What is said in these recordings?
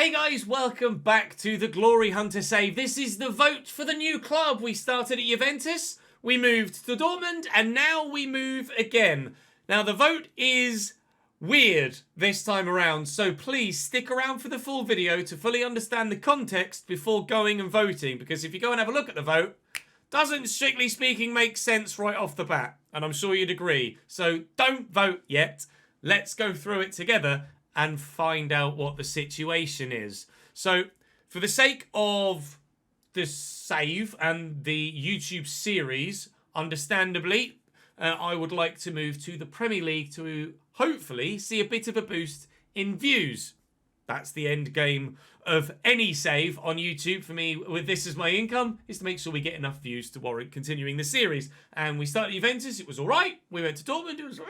Hey guys, welcome back to the GloryHunter save. This is the vote for the new club. We started at Juventus, we moved to Dortmund, and now we move again. Now the vote is weird this time around, so please stick around for the full video to fully understand the context before going and voting, because if you go and have a look at the vote, doesn't, strictly speaking, make sense right off the bat, and I'm sure you'd agree. So don't vote yet. Let's go through it together and find out what the situation is. So, for the sake of the save and the YouTube series, understandably, I would like to move to the Premier League to hopefully see a bit of a boost in views. That's the end game of any save on YouTube for me with this as my income, is to make sure we get enough views to warrant continuing the series. And we started Juventus, it was all right. We went to Dortmund, it was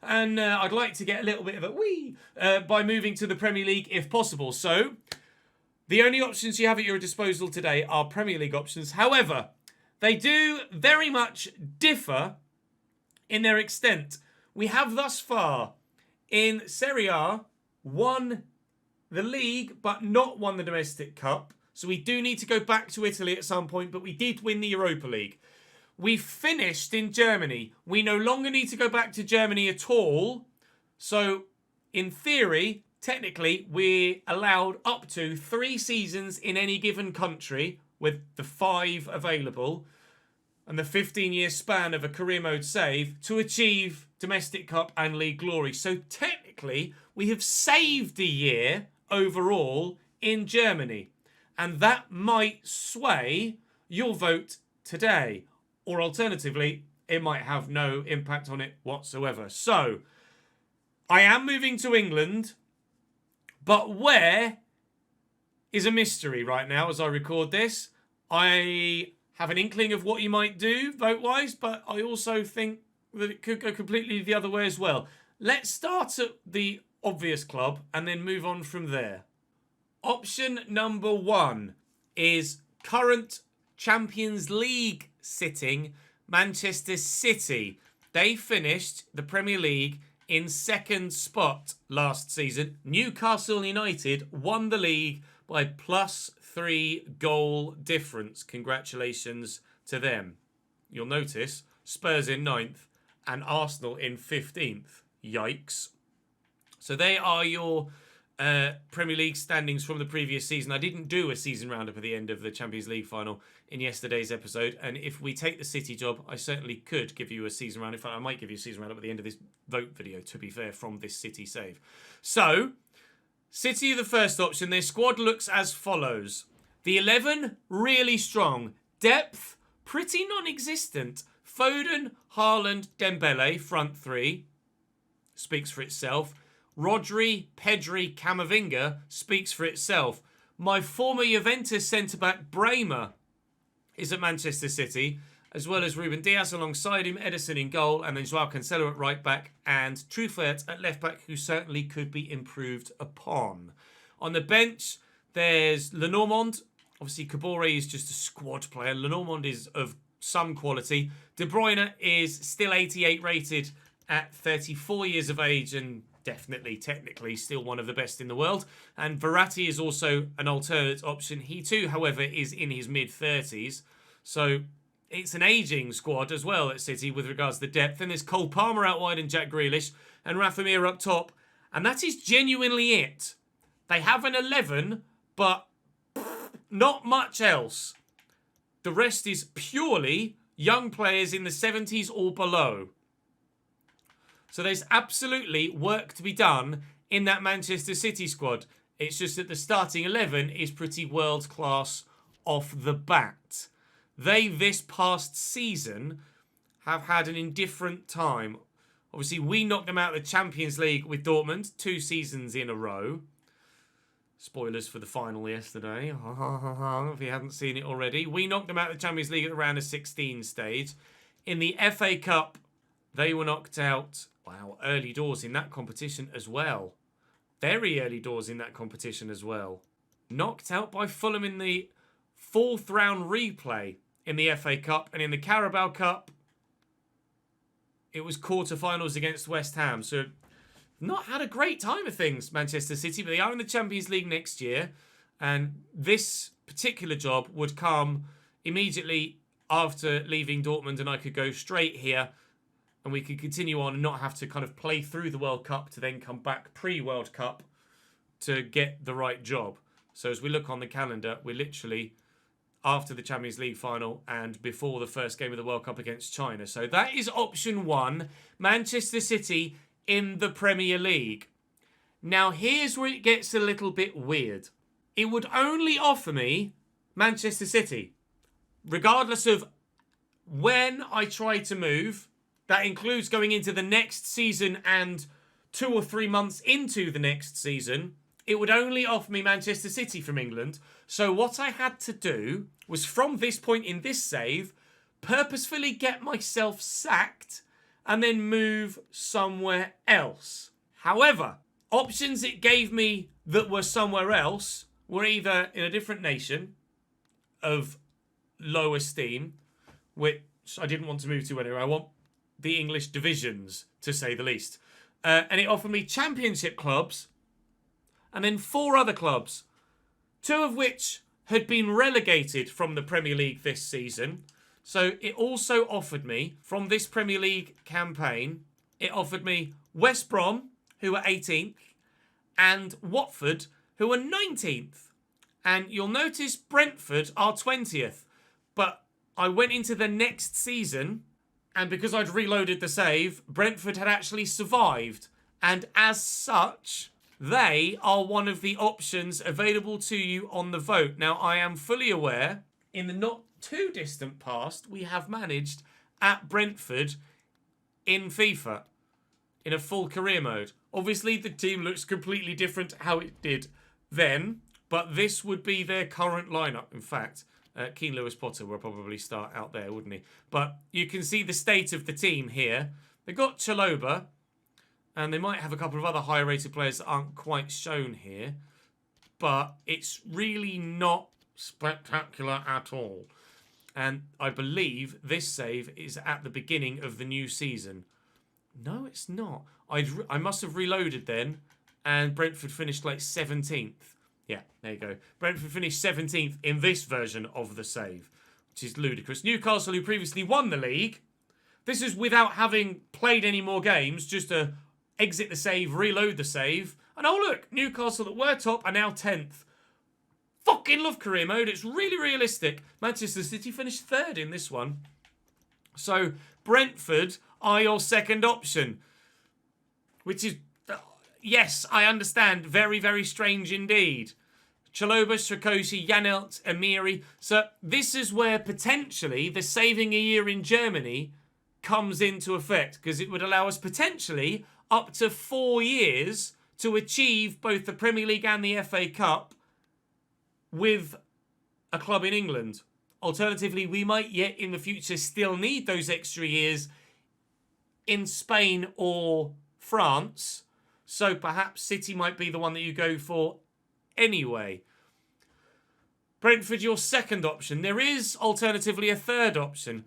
and I'd like to get a little bit of a wee by moving to the Premier League if possible. So the only options you have at your disposal today are Premier League options. However, they do very much differ in their extent. We have thus far in Serie A won the league but not won the domestic cup. So we do need to go back to Italy at some point, but we did win the Europa League. We finished in Germany. We no longer need to go back to Germany at all. So, in theory, technically, we're allowed up to 3 seasons in any given country with the 5 available and the 15-year span of a career mode save to achieve domestic cup and league glory. So, technically, we have saved a year overall in Germany. And that might sway your vote today. Or alternatively, it might have no impact on it whatsoever. So, I am moving to England, but where is a mystery right now as I record this. I have an inkling of what you might do vote-wise, but I also think that it could go completely the other way as well. Let's start at the obvious club and then move on from there. Option number 1 is current Champions League sitting Manchester City. They finished the Premier League in 2nd spot last season. Newcastle United won the league by +3 goal difference. Congratulations to them. You'll notice Spurs in 9th and Arsenal in 15th. Yikes. So they are your Premier League standings from the previous season. I didn't do a season roundup at the end of the Champions League final in yesterday's episode, and if we take the City job, I certainly could give you a season roundup. In fact, I might give you a season roundup at the end of this vote video, to be fair, from this City save. So, City are the first option. Their squad looks as follows. The 11, really strong. Depth, pretty non-existent. Foden, Haaland, Dembele, front 3. Speaks for itself. Rodri, Pedri, Camavinga speaks for itself. My former Juventus centre-back Bremer is at Manchester City, as well as Ruben Dias alongside him, Ederson in goal, and then Joao Cancelo at right-back, and Truffert at left-back, who certainly could be improved upon. On the bench, there's Lenormand. Obviously, Kabore is just a squad player. Lenormand is of some quality. De Bruyne is still 88 rated at 34 years of age and definitely, technically, still one of the best in the world. And Verratti is also an alternate option. He too, however, is in his mid-30s. So it's an ageing squad as well at City with regards to depth. Then there's Cole Palmer out wide and Jack Grealish and Rafa Mir up top. And that is genuinely it. They have an 11, but not much else. The rest is purely young players in the 70s or below. So there's absolutely work to be done in that Manchester City squad. It's just that the starting 11 is pretty world-class off the bat. They, this past season, have had an indifferent time. Obviously, we knocked them out of the Champions League with Dortmund 2 seasons in a row. Spoilers for the final yesterday. If you haven't seen it already. We knocked them out of the Champions League at the round of 16 stage. In the FA Cup, they were knocked out, wow, early doors in that competition as well. Very early doors in that competition as well. Knocked out by Fulham in the 4th round replay in the FA Cup. And in the Carabao Cup, it was quarterfinals against West Ham. So not had a great time of things, Manchester City, but they are in the Champions League next year. And this particular job would come immediately after leaving Dortmund, and I could go straight here and we could continue on and not have to kind of play through the World Cup to then come back pre-World Cup to get the right job. So as we look on the calendar, we're literally after the Champions League final and before the first game of the World Cup against China. So that is option one, Manchester City in the Premier League. Now here's where it gets a little bit weird. It would only offer me Manchester City, regardless of when I try to move. That includes going into the next season and 2 or 3 months into the next season. It would only offer me Manchester City from England. So what I had to do was, from this point in this save, purposefully get myself sacked and then move somewhere else. However, options it gave me that were somewhere else were either in a different nation of low esteem, which I didn't want to move to anyway. I want the English divisions, to say the least. And it offered me championship clubs and then 4 other clubs, 2 of which had been relegated from the Premier League this season. So it also offered me, from this Premier League campaign, it offered me West Brom, who were 18th, and Watford, who were 19th. And you'll notice Brentford are 20th. But I went into the next season, and because I'd reloaded the save, Brentford had actually survived. And as such, they are one of the options available to you on the vote. Now, I am fully aware, in the not too distant past, we have managed at Brentford in FIFA, in a full career mode. Obviously, the team looks completely different to how it did then, but this would be their current lineup, in fact. Keane Lewis-Potter will probably start out there, wouldn't he? But you can see the state of the team here. They've got Chalobah, and they might have a couple of other higher-rated players that aren't quite shown here. But it's really not spectacular at all. And I believe this save is at the beginning of the new season. No, it's not. I must have reloaded then, and Brentford finished like 17th. Yeah, there you go. Brentford finished 17th in this version of the save, which is ludicrous. Newcastle, who previously won the league, this is without having played any more games, just to exit the save, reload the save. And oh look, Newcastle that were top are now 10th. Fucking love career mode. It's really realistic. Manchester City finished 3rd in this one. So Brentford are your second option, which is, yes, I understand, very, very strange indeed. Chalobah, Strakosy, Janelt, Amiri. So this is where potentially the saving a year in Germany comes into effect, because it would allow us potentially up to 4 years to achieve both the Premier League and the FA Cup with a club in England. Alternatively, we might yet in the future still need those extra years in Spain or France. So perhaps City might be the one that you go for anyway. Brentford, your second option. There is alternatively a third option.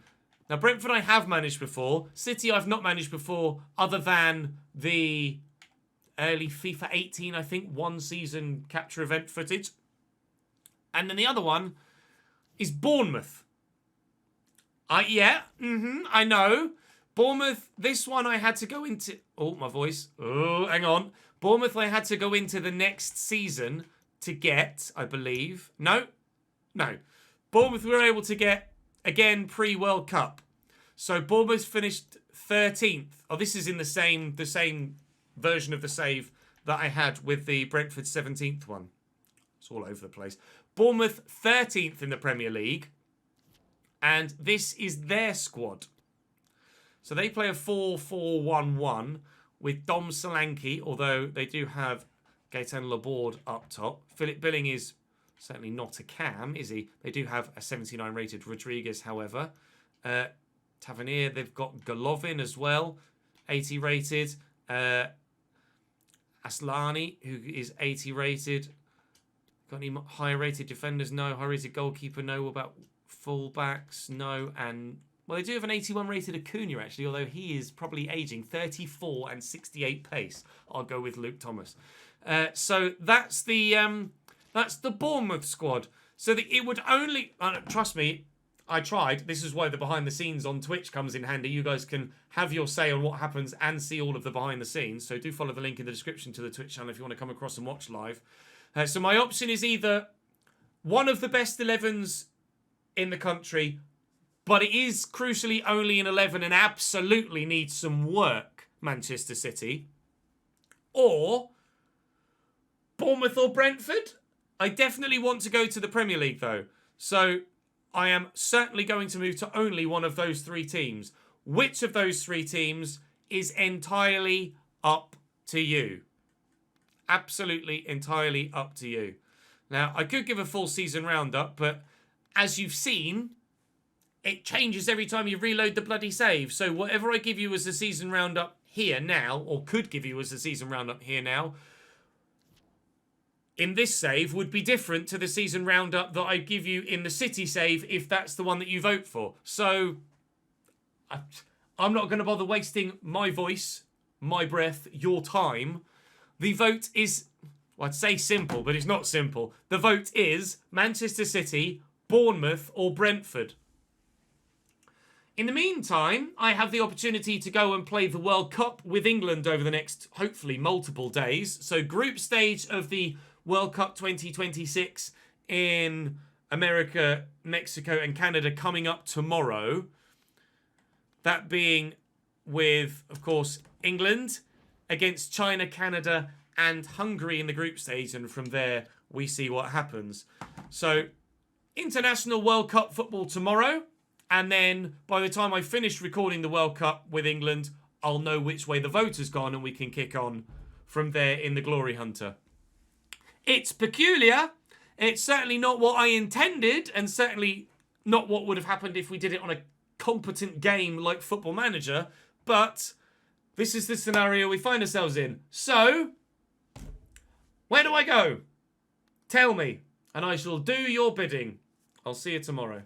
Now, Brentford I have managed before. City I've not managed before, other than the early FIFA 18, I think, 1 season capture event footage. And then the other one is Bournemouth. I know. Bournemouth, this one I had to go into... Oh, my voice. Oh, hang on. Bournemouth I had to go into the next season to get, I believe. No. Bournemouth we were able to get, again, pre-World Cup. So Bournemouth finished 13th. Oh, this is in the same version of the save that I had with the Brentford 17th one. It's all over the place. Bournemouth 13th in the Premier League. And this is their squad. So they play a 4-4-1-1 with Dom Solanke, although they do have Gaetan Laborde up top. Philip Billing is certainly not a cam, is he? They do have a 79 rated Rodriguez, however. Tavernier, they've got Golovin as well, 80 rated. Aslani, who is 80 rated. Got any high rated defenders? No. High rated goalkeeper? No. What about fullbacks? No. And Well, they do have an 81 rated Acuna, actually, although he is probably aging. 34 and 68 pace. I'll go with Luke Thomas. So that's the Bournemouth squad. So it would only... trust me, I tried. This is why the behind the scenes on Twitch comes in handy. You guys can have your say on what happens and see all of the behind the scenes. So do follow the link in the description to the Twitch channel if you want to come across and watch live. So my option is either one of the best 11s in the country, but it is crucially only an 11 and absolutely needs some work, Manchester City, or Bournemouth or Brentford. I definitely want to go to the Premier League, though. So I am certainly going to move to only one of those three teams. Which of those three teams is entirely up to you. Absolutely entirely up to you. Now, I could give a full season roundup, but as you've seen, it changes every time you reload the bloody save. So whatever I give you as a season roundup here now, or could give you as a season roundup here now, in this save would be different to the season roundup that I give you in the City save if that's the one that you vote for. So I'm not going to bother wasting my voice, my breath, your time. The vote is, well, I'd say simple, but it's not simple. The vote is Manchester City, Bournemouth or Brentford. In the meantime, I have the opportunity to go and play the World Cup with England over the next, hopefully, multiple days. So group stage of the World Cup 2026 in America, Mexico and Canada coming up tomorrow. That being with, of course, England against China, Canada and Hungary in the group stage. And from there, we see what happens. So, International World Cup football tomorrow. And then by the time I finish recording the World Cup with England, I'll know which way the vote has gone and we can kick on from there in the Glory Hunter. It's peculiar. It's certainly not what I intended and certainly not what would have happened if we did it on a competent game like Football Manager. But this is the scenario we find ourselves in. So, where do I go? Tell me, and I shall do your bidding. I'll see you tomorrow.